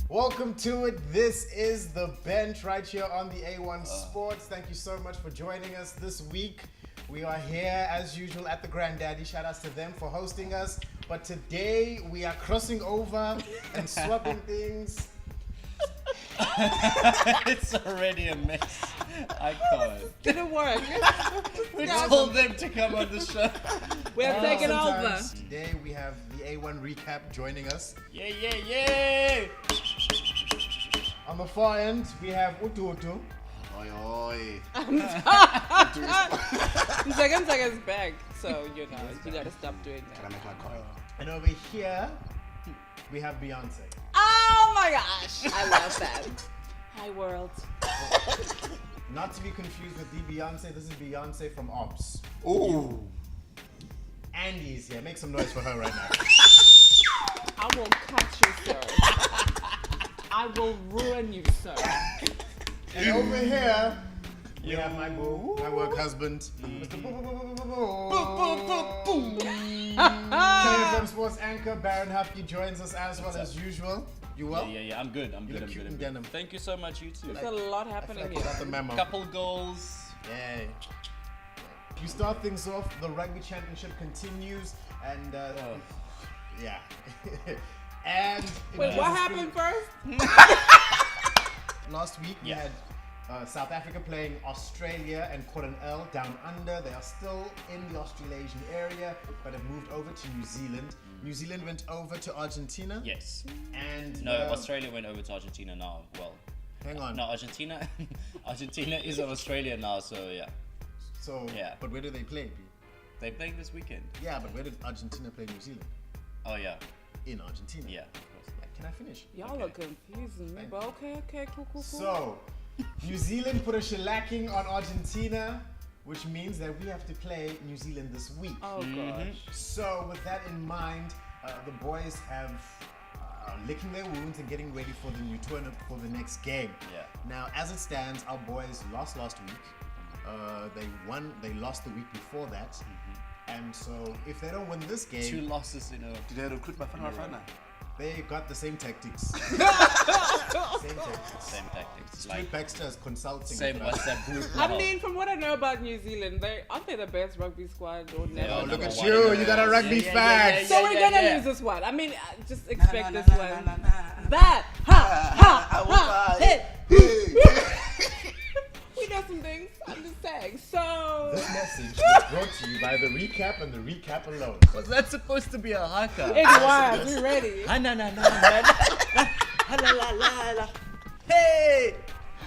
Welcome to it. This is The Bench right here on the A1 Sports. Thank you so much for joining us this week. We are here as usual at the Granddaddy. Shout outs to them for hosting us. But today we are crossing over and swapping things. It's already a mess. I can't. Didn't work. We told them to come on the show. We have taken over. Today we have the A1 recap joining us. Yeah. On the far end, we have Utu. Oi, oi. Second is back, so you gotta stop doing Can I that. make my call? And over here, we have Beyonce. Oh my gosh, I love that. Hi world. Not to be confused with the Beyonce, this is Beyonce from Ops. Ooh. Andy's here. Make some noise for her right now. I will cut you, sir. I will ruin you, sir. And over here, we have my boo, my work husband, Mr. KFM Sports anchor Baron Huffy joins us as well as usual. You well? Yeah. I'm good. I'm look good. cute in denim. Thank you so much, you too. There's a lot happening I here. got the memo. Couple goals. Yay. We start things off. The Rugby Championship continues, and yeah. And Wait, what happened first? last week we had South Africa playing Australia and caught an L down under. They are still in the Australasian area, but have moved over to New Zealand. New Zealand went over to Argentina. Yes. And No, Australia went over to Argentina now. Well, hang on. no, Argentina is in Australia now, so yeah. So, Yeah. but where do they play? B? They're playing this weekend. Yeah, but where did Argentina play New Zealand? Oh yeah. In Argentina. Yeah, of course. Can I finish? Y'all are confusing me, but okay, cool. So, New Zealand put a shellacking on Argentina, which means that we have to play New Zealand this week. Oh gosh. So, with that in mind, the boys have licking their wounds and getting ready for the new tournament for the next game. Yeah. Now, as it stands, our boys lost last week. They lost the week before that. And so, if they don't win this game, 2 losses in a. Did they recruit my Fana? they got the same tactics. Same tactics. Same tactics. Stuart Like Baxter is consulting. same with us. WhatsApp group. I mean, from what I know about New Zealand, aren't they the best rugby squad or never? Oh, look number at one you! in You the got a world. rugby Yeah, fact. So we're gonna yeah. lose this one. I mean, just expect this one. That hit. We know some things. I'm just saying. So This message is brought to you by the recap and the recap alone. Was that supposed to be a haka? it was. We ready? Hey!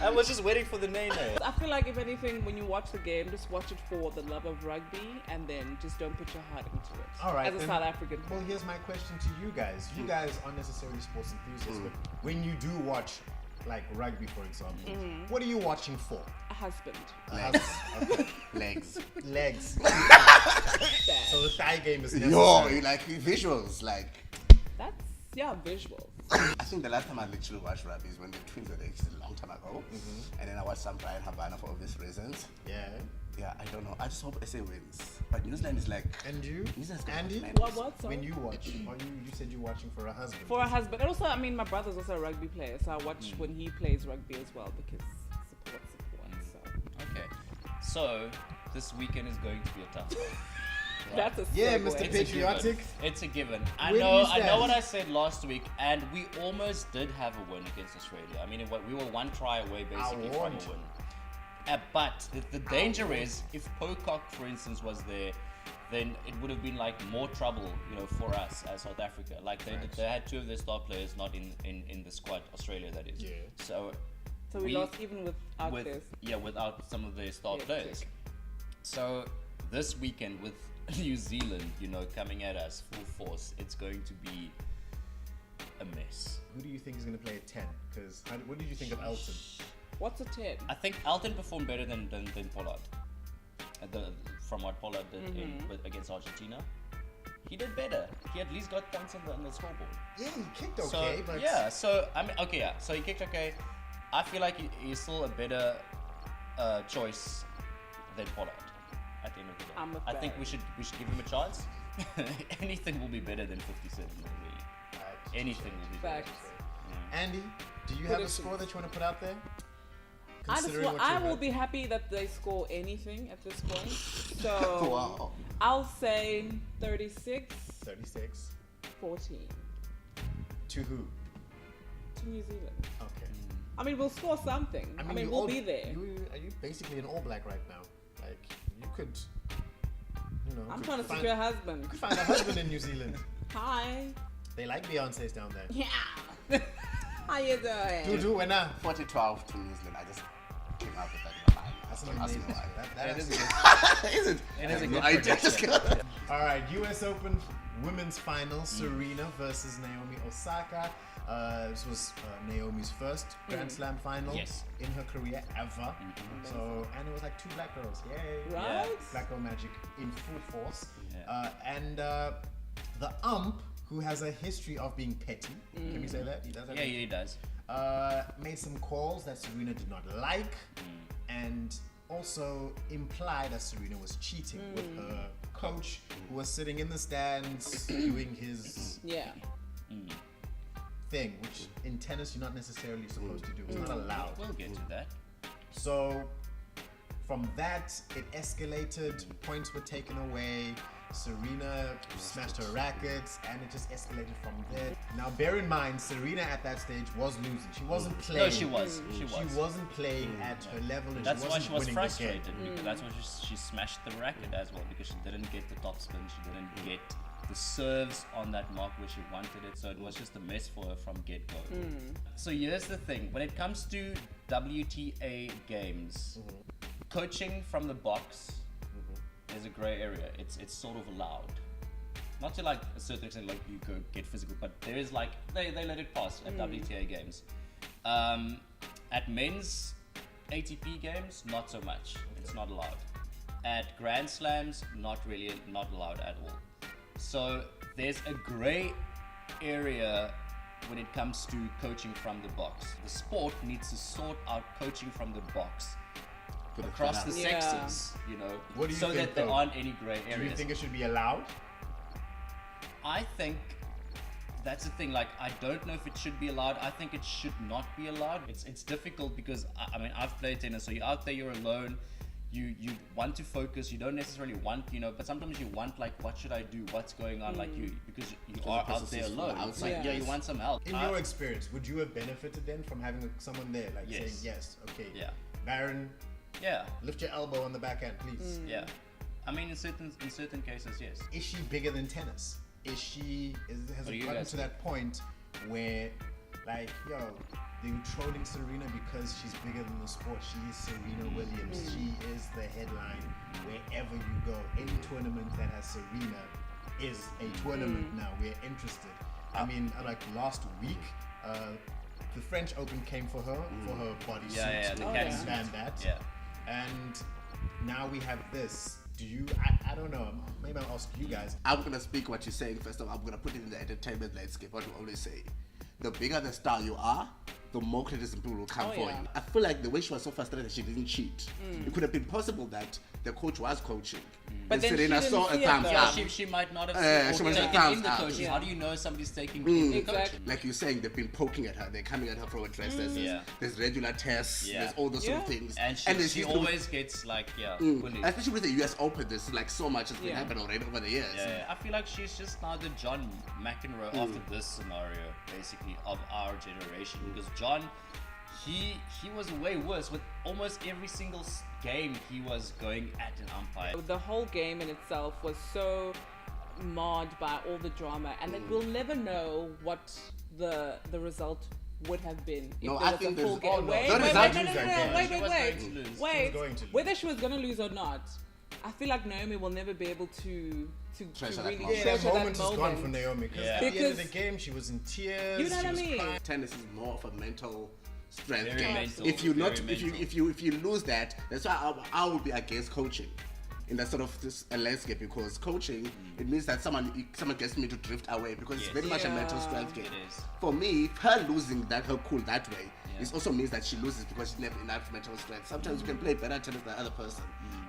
I was just waiting for the name. I feel like if anything, when you watch the game, just watch it for the love of rugby, and then just don't put your heart into it. All right. As a then- South African. Well, here's my question to you guys. You guys aren't necessarily sports enthusiasts, but when you do watch, like rugby, for example, what are you watching for? A husband. Legs. Okay. Legs. Legs. Bad. So the thigh game is Yo, necessary. you like visuals. Like, That's visuals. I think the last time I literally watched rugby is when the Twins were there, a long time ago. And then I watched some Brian Habana for obvious reasons. Yeah. Yeah, I don't know. I just hope SA wins. But New Zealand is like. And you, New Zealand's got Andy? man. What? Sorry? When you watch, or you said you're watching for a husband. For a husband. And also, I mean, my brother's also a rugby player, so I watch when he plays rugby as well because support. So Okay. So, this weekend is going to be a tough one. that's a Yeah, segue. Mr. It's a Patriotic. given. It's a given. I Where do know you I know stand? what I said last week, and we almost did have a win against Australia. I mean, we were 1 try away basically from a warned. win. But the danger is, if Pocock, for instance, was there, then it would have been like more trouble, for us as South Africa. Like they had 2 of their star players not in the squad, Australia that is. Yeah. So we lost even without this. without some of their star Yeah, players. check. So this weekend with New Zealand, coming at us full force, it's going to be a mess. Who do you think is going to play at 10? Because what did you think of Elton? What's a 10? I think Alton performed better than Pollard. From what Pollard did against Argentina, he did better. He at least got points on the scoreboard. Yeah, he kicked okay, So but yeah, so I mean, okay, yeah. So he kicked okay. I feel like he's still a better choice than Pollard at the end of the day. I'm a I think fan. we should give him a chance. Anything will be better than 57. Really. Anything will be better. Facts. Andy, do you have a score that you want to put out there? I will be happy that they score anything at this point. So Wow. I'll say 36. 36. 14 To who? to New Zealand. Okay. I mean, we'll score something. I mean, we'll be there. Are you basically an All Black right now? Like, you could, I'm trying to secure a husband. You could find a husband in New Zealand. Hi. They like Beyonce's down there. Yeah. How you doing? Dudu, when 40-12 to New Zealand. I just came up with that in my mind. That's Don't ask me amazing. why. That is Is it? It is a No good idea. prediction. All right, U.S. Open women's final, Serena versus Naomi Osaka. This was Naomi's first Grand Slam final Yes. in her career ever. So, and it was like 2 black girls. Yay! Right? Black girl magic in full force. Yeah. And the ump, who has a history of being petty, can we say that? He does that? Yeah, he does. Made some calls that Serena did not like, and also implied that Serena was cheating with her coach, who was sitting in the stands doing his thing, which in tennis you're not necessarily supposed to do. It's not allowed. We'll get to that. So from that, it escalated. Points were taken away. Serena smashed her rackets, and it just escalated from there. Now, bear in mind, Serena at that stage was losing. She wasn't playing. No, she was. She was. She wasn't playing at her level, and That's she why wasn't she was winning frustrated. the game. Because that's why she smashed the racket as well, because she didn't get the top spin. She didn't get the serves on that mark where she wanted it. So it was just a mess for her from get-go. So here's the thing. When it comes to WTA games, coaching from the box is a grey area. It's sort of allowed. Not to like a certain extent, like you go get physical, but there is like, they let it pass at WTA games. At men's ATP games, not so much. It's not allowed. At Grand Slams, not allowed at all. So there's a grey area when it comes to coaching from the box. The sport needs to sort out coaching from the box across the sexes, What do you so think, that there though? aren't any grey areas. Do you think it should be allowed? I think that's the thing. Like, I don't know if it should be allowed. I think it should not be allowed. It's difficult because I mean I've played tennis, so you're out there, you're alone. You want to focus. You don't necessarily want, but sometimes you want like, what should I do? What's going on? Like because you are the out there process is alone. from It's like, outside. you want some help. In your experience, would you have benefited then from having someone there, like saying, Yes. yes, okay, Yeah. Baron, Yeah. lift your elbow on the backhand, please. Yeah. I mean, in certain cases, yes. Is she bigger than tennis? Has What it do you gotten guys to think? that point where, like, they're trolling Serena because she's bigger than the sport? She is Serena Williams. She is the headline wherever you go. Any tournament that has Serena is a tournament now. We're interested. I mean, like last week, the French Open came for her bodysuit. Yeah, the and catsuit. banned that. Yeah. And now we have this. Do you? I don't know. Maybe I'll ask you guys. I'm gonna speak what you're saying first of all. I'm gonna put it in the entertainment landscape. What we always say: the bigger the star you are, the more criticism people will come for you. I feel like the way she was so frustrated that she didn't cheat. It could have been possible that the coach was coaching. But and then Serena she didn't saw a see it, thumbs though. Yeah, up. she might not have she might have taken thumbs in the up. coaching. Yeah. How do you know somebody's taking in the Exactly. coaching? Like you're saying, they've been poking at her. They're coming at her for interest. Yeah. There's regular tests. Yeah. There's all those sort of things. And then she she's always gets like, bullied. especially with the US Open, there's like so much has been Yeah. happening already over the years. Yeah, I feel like she's just now the John McEnroe after this scenario, basically, of our generation. Because John, he was way worse. With almost every single game, he was going at an umpire. The whole game in itself was so marred by all the drama, and that we'll never know what the result would have been if No, there I was think a full there's- game. no, Wait, the wait, result wait, was no, that no, game. no, wait, She wait, was wait, going to lose. She was wait. going to lose. Whether she was going to lose or not, I feel like Naomi will never be able to Treasure that really moment. Yeah, treasure that that moment is gone moment. for Naomi because Yeah. at the end of the Because- game she was in tears. You know she what I was mean? crying. Tennis is more of a mental strength Very game. mental, If you very not, mental. if you lose that, that's why I would be against coaching. in that sort of a landscape, because coaching, it means that someone gets me to drift away, because it's very much a mental strength game. It is. For me, her losing her cool that way, it also means that she loses because she didn't have enough mental strength. Sometimes you can play better tennis than the other person.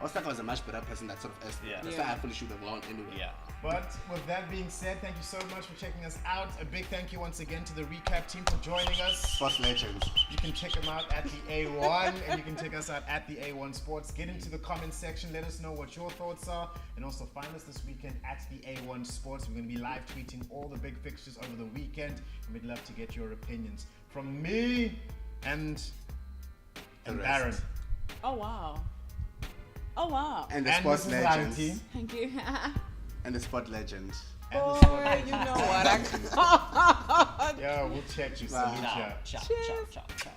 Osaka was a much better person, that sort of aspect. That's why I fully should have won anyway. Yeah. But with that being said, thank you so much for checking us out. A big thank you once again to the Recap team for joining us. Sports legends. You can check them out at the A1 and you can check us out at the A1 Sports. Get into the comment section. Let us know what your thoughts are. And also find us this weekend at the A1 Sports. We're going to be live tweeting all the big fixtures over the weekend. And we'd love to get your opinions. From me and Baron. Oh, wow. Oh, wow. And the And sports Mrs. legends. Lanti. Thank you. And the sport legend. And the Boy, sport you know what? Yeah, we'll check you. Wow. Salute ya. Ciao, ciao, Cheers. ciao, ciao.